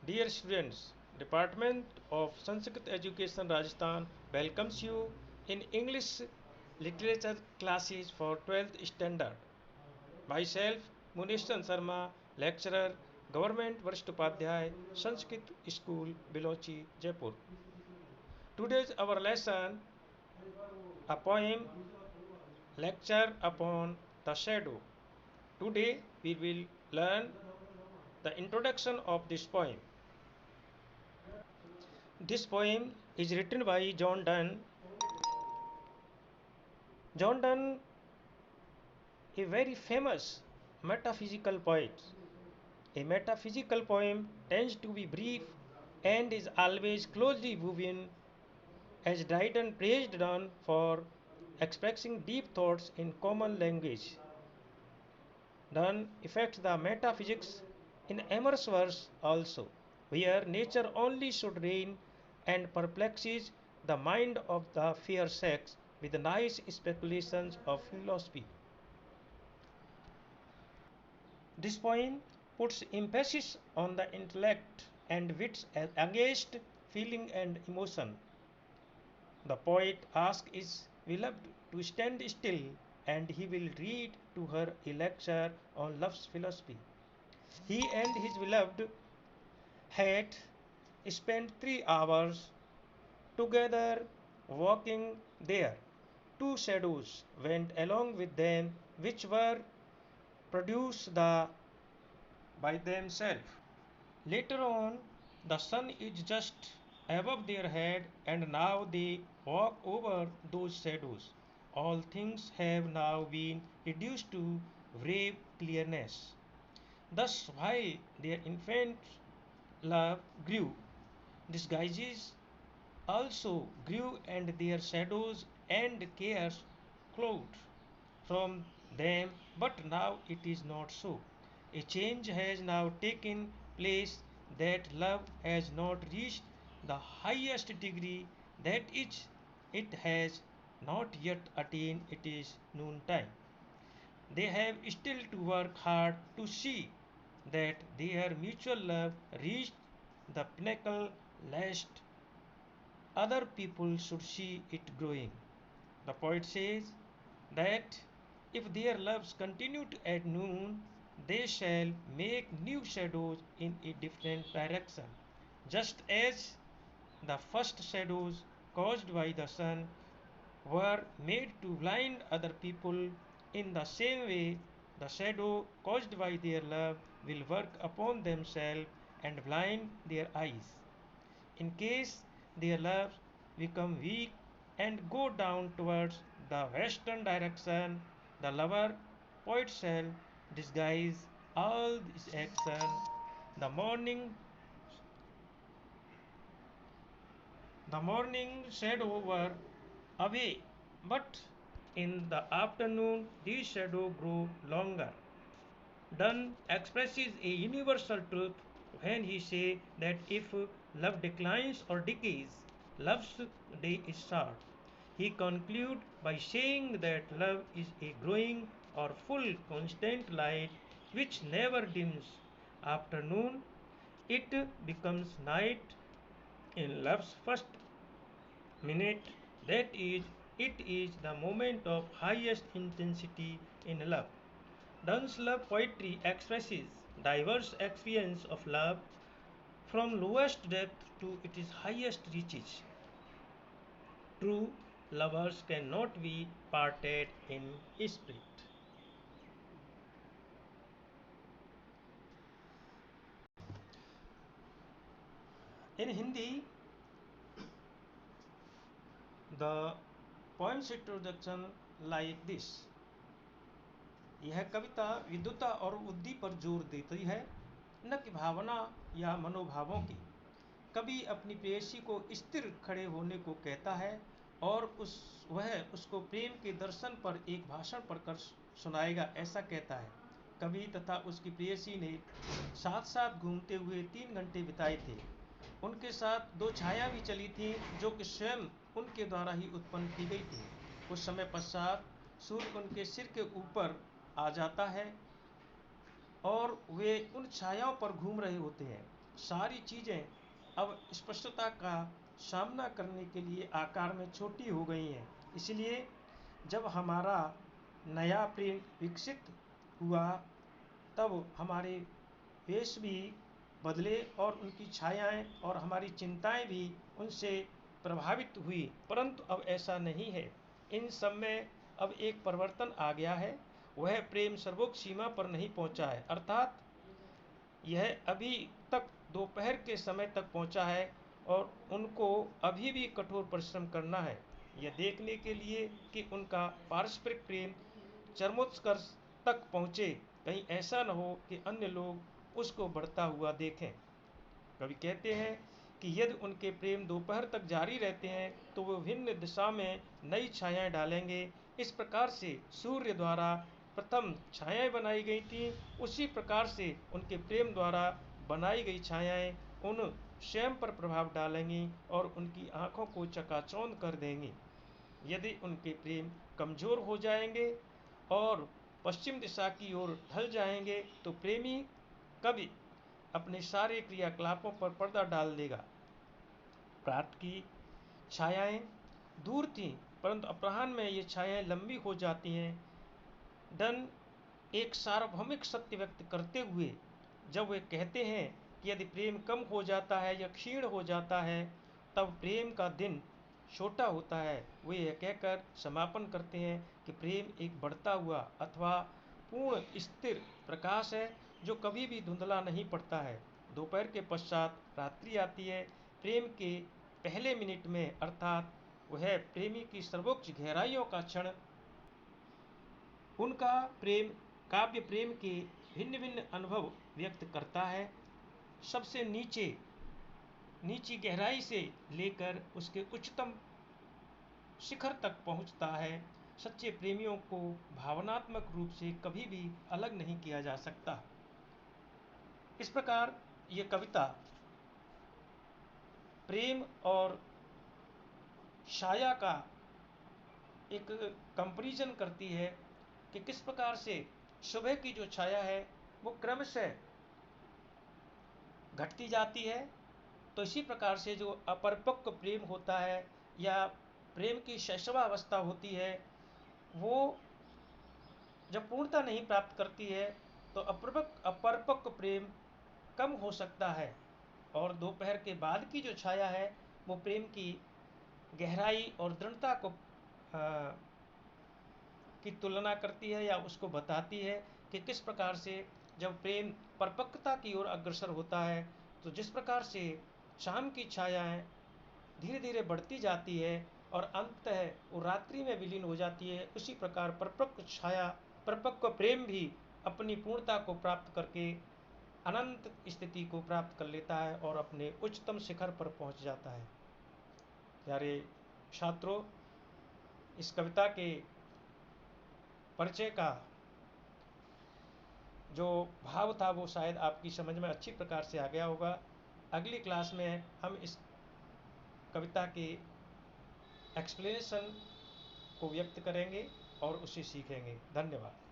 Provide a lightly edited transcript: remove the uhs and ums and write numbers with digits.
Dear students, Department of Sanskrit Education Rajasthan welcomes you in English literature classes for 12th standard. Myself, Munishchan Sharma, lecturer, Government Varisht Upadhyay, Sanskrit School, Bilochi, Jaipur. Today's our lesson, a poem, lecture upon the shadow. Today we will learn the introduction of this poem. This poem is written by John Donne. John Donne, a very famous metaphysical poet. A metaphysical poem tends to be brief and is always closely woven, as Dryden praised Donne for expressing deep thoughts in common language. Donne affects the metaphysics in amorous verse also, where nature only should reign and perplexes the mind of the fair sex with nice speculations of philosophy. This poem puts emphasis on the intellect and wits against feeling and emotion. The poet asks his beloved to stand still and he will read to her a lecture on love's philosophy. He and his beloved had spent 3 hours together walking there. Two shadows went along with them, which were produced by themselves. Later on, the sun is just above their head, and now they walk over those shadows. All things have now been reduced to brave clearness. Thus, while their infant love grew, disguises also grew, and their shadows and cares cloud from them, but now it is not so. A change has now taken place, that love has not reached the highest degree, that it has not yet attained its noontime. They have still to work hard to see that their mutual love reached the pinnacle, lest other people should see it growing. The poet says that if their loves continue at noon, they shall make new shadows in a different direction, just as the first shadows caused by the sun were made to blind other people. In the same way, the shadow caused by their love will work upon themselves and blind their eyes. In case their loves become weak and go down towards the western direction, the lover poet shall disguise all this action. The morning the morning shadow were away, but in the afternoon these shadows grow longer. Donne expresses a universal truth when he says that if love declines or decays, love's day is short. He concludes by saying that love is a growing or full constant light which never dims. After noon, it becomes night in love's first minute. That is, it is the moment of highest intensity in love. Donne's love poetry expresses diverse experience of love from lowest depth to its highest reaches. True lovers cannot be parted in spirit. In Hindi, the poem's introduction like this. यह कविता विद्युता और बुद्धि पर जोर देती है, न कि भावना या मनोभावों की। कवि अपनी प्रेयसी को स्थिर खड़े होने को कहता है और वह उसको प्रेम के दर्शन पर एक भाषण पढ़कर सुनाएगा, ऐसा कहता है। कवि तथा उसकी प्रेयसी ने साथ साथ घूमते हुए 3 घंटे बिताए थे। उनके साथ 2 छाया भी चली थी, जो कि स्वयं उनके द्वारा ही उत्पन्न की गई थी। कुछ समय पश्चात सूर्य उनके सिर के ऊपर आ जाता है और वे उन छायाओं पर घूम रहे होते हैं। सारी चीज़ें अब स्पष्टता का सामना करने के लिए आकार में छोटी हो गई हैं। इसलिए जब हमारा नया प्रिंट विकसित हुआ तब हमारे वेश भी बदले और उनकी छायाएं और हमारी चिंताएं भी उनसे प्रभावित हुई, परंतु अब ऐसा नहीं है। इन सब में अब एक परिवर्तन आ गया है। वह प्रेम सर्वोच्च सीमा पर नहीं पहुंचा है, अर्थात यह अभी तक दोपहर के समय तक पहुंचा है और उनको अभी भी कठोर परिश्रम करना है यह देखने के लिए कि उनका पारस्परिक प्रेम चरमोत्कर्ष तक पहुंचे। कहीं ऐसा न हो कि अन्य लोग उसको बढ़ता हुआ देखें। कवि कहते हैं कि यदि उनके प्रेम दोपहर तक जारी रहते हैं तो वो भिन्न दिशा में नई छायाएं डालेंगे। इस प्रकार से सूर्य द्वारा प्रथम छायाएं बनाई गई थी, उसी प्रकार से उनके प्रेम द्वारा बनाई गई छायाएं उन स्वयं पर प्रभाव डालेंगी और उनकी आंखों को चकाचौंध कर देंगी। यदि उनके प्रेम कमजोर हो जाएंगे और पश्चिम दिशा की ओर ढल जाएंगे तो प्रेमी कवि अपने सारे क्रियाकलापों पर पर्दा डाल देगा। रात की छायाएं दूर थीं, परंतु अपराह्न में ये छायाएं लंबी हो जाती हैं। डन एक सार्वभौमिक सत्य व्यक्त करते हुए जब वे कहते हैं कि यदि प्रेम कम हो जाता है या क्षीण हो जाता है तब प्रेम का दिन छोटा होता है, वे यह कहकर समापन करते हैं कि प्रेम एक बढ़ता हुआ अथवा पूर्ण स्थिर प्रकाश है जो कभी भी धुंधला नहीं पड़ता है। दोपहर के पश्चात रात्रि आती है। प्रेम के पहले मिनट में अर्थात वह प्रेमी की सर्वोच्च गहराइयों का क्षण। उनका प्रेम काव्य प्रेम के भिन्न भिन्न अनुभव व्यक्त करता है। सबसे नीची गहराई से लेकर उसके उच्चतम शिखर तक पहुंचता है। सच्चे प्रेमियों को भावनात्मक रूप से कभी भी अलग नहीं किया जा सकता। इस प्रकार ये कविता प्रेम और छाया का एक कंपैरिजन करती है कि किस प्रकार से सुबह की जो छाया है वो क्रमशः घटती जाती है, तो इसी प्रकार से जो अपरिपक्व प्रेम होता है या प्रेम की शैशवावस्था होती है वो जब पूर्णता नहीं प्राप्त करती है तो अपरिपक्व प्रेम कम हो सकता है। और दोपहर के बाद की जो छाया है वो प्रेम की गहराई और दृढ़ता को की तुलना करती है या उसको बताती है कि किस प्रकार से जब प्रेम परिपक्वता की ओर अग्रसर होता है तो जिस प्रकार से शाम की छायाएं धीरे धीरे बढ़ती जाती है और अंततः वो रात्रि में विलीन हो जाती है, उसी प्रकार परिपक्व प्रेम भी अपनी पूर्णता को प्राप्त करके अनंत स्थिति को प्राप्त कर लेता है और अपने उच्चतम शिखर पर पहुंच जाता है। प्यारे छात्रों, इस कविता के परिचय का जो भाव था वो शायद आपकी समझ में अच्छी प्रकार से आ गया होगा। अगली क्लास में हम इस कविता के एक्सप्लेनेशन को व्यक्त करेंगे और उसे सीखेंगे। धन्यवाद।